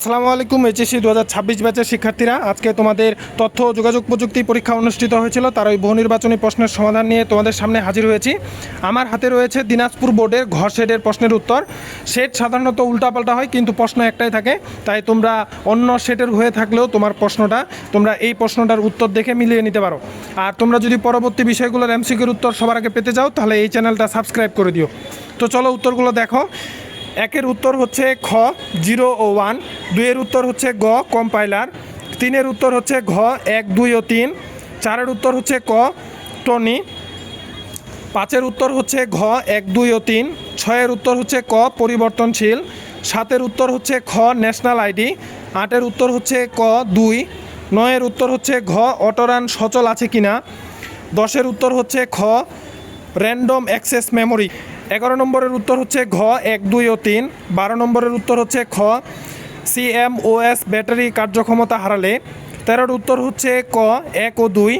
আসসালামু আলাইকুম। এইচএসসি 2026 ব্যাচের শিক্ষার্থীরা, আজকে তোমাদের তথ্য ও যোগাযোগ প্রযুক্তি পরীক্ষা অনুষ্ঠিত হয়েছিল, তার ওই বহু নির্বাচনী প্রশ্নের সমাধান নিয়ে তোমাদের সামনে হাজির হয়েছি। আমার হাতে রয়েছে দিনাজপুর বোর্ডের ঘ সেটের প্রশ্নের উত্তর। সেট সাধারণত উল্টাপাল্টা হয়, কিন্তু প্রশ্ন একটাই থাকে, তাই তোমরা অন্য সেটের হয়ে থাকলেও তোমরা এই প্রশ্নটার উত্তর দেখে মিলিয়ে নিতে পারো। আর তোমরা যদি পরবর্তী বিষয়গুলোর এমসিকিউর উত্তর সবার আগে পেতে চাও, তাহলে এই চ্যানেলটা সাবস্ক্রাইব করে দিও। তো চলো উত্তরগুলো দেখো। একের উত্তর হচ্ছে খ 0 ও 1, 2-এর উত্তর হচ্ছে গ কম্পাইলার, 3-এর উত্তর হচ্ছে ঘ 1, 2 ও 3, 4-এর উত্তর হচ্ছে ক টনি, 5-এর উত্তর হচ্ছে ঘ 1, 2 ও 3, 6-এর উত্তর হচ্ছে ক পরিবর্তনশীল, 7-এর উত্তর হচ্ছে খ ন্যাশনাল আইডি, 8-এর উত্তর হচ্ছে ক 2, 9-এর উত্তর হচ্ছে ঘ অটোরান সচল আছে কিনা, 10-এর উত্তর হচ্ছে খ র্যান্ডম অ্যাক্সেস মেমোরি, 11 নম্বরের উত্তর হচ্ছে ঘ 1, 2 ও 3, 12 নম্বরের উত্তর হচ্ছে খ CMOS ব্যাটারি কার্যক্ষমতা হারালে, 13-র উত্তর হচ্ছে ক 1 ও 2,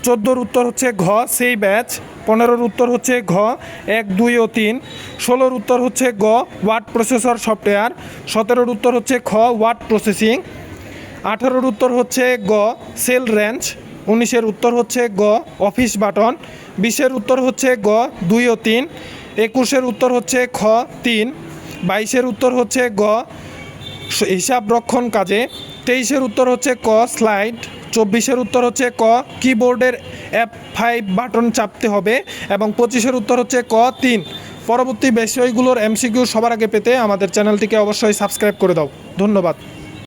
14-র উত্তর হচ্ছে ঘ সেই ব্যাচ, 15-র উত্তর হচ্ছে ঘ 1, 2 ও 3, 16-র উত্তর হচ্ছে গ ওয়ার্ড প্রসেসর সফটওয়্যার, 17-র উত্তর হচ্ছে খ ওয়ার্ড প্রসেসিং, 18-র উত্তর হচ্ছে গ সেল রেঞ্জ, 19-এর উত্তর হচ্ছে গ অফিস বাটন, 20-এর উত্তর হচ্ছে গ 2 ও 3, 21-এর উত্তর হচ্ছে খ 3, 22-এর উত্তর হচ্ছে গ হিসাব রক্ষণ কাজে, 23-এর উত্তর হচ্ছে ক স্লাইড, 24-এর উত্তর হচ্ছে ক কিবোর্ডের F5 বাটন চাপতে হবে এবং 25-এর উত্তর হচ্ছে ক 3। পরবর্তী বিষয়গুলোর এমসিকিউ সবার আগে পেতে আমাদের চ্যানেলটিকে অবশ্যই সাবস্ক্রাইব করে দাও। ধন্যবাদ।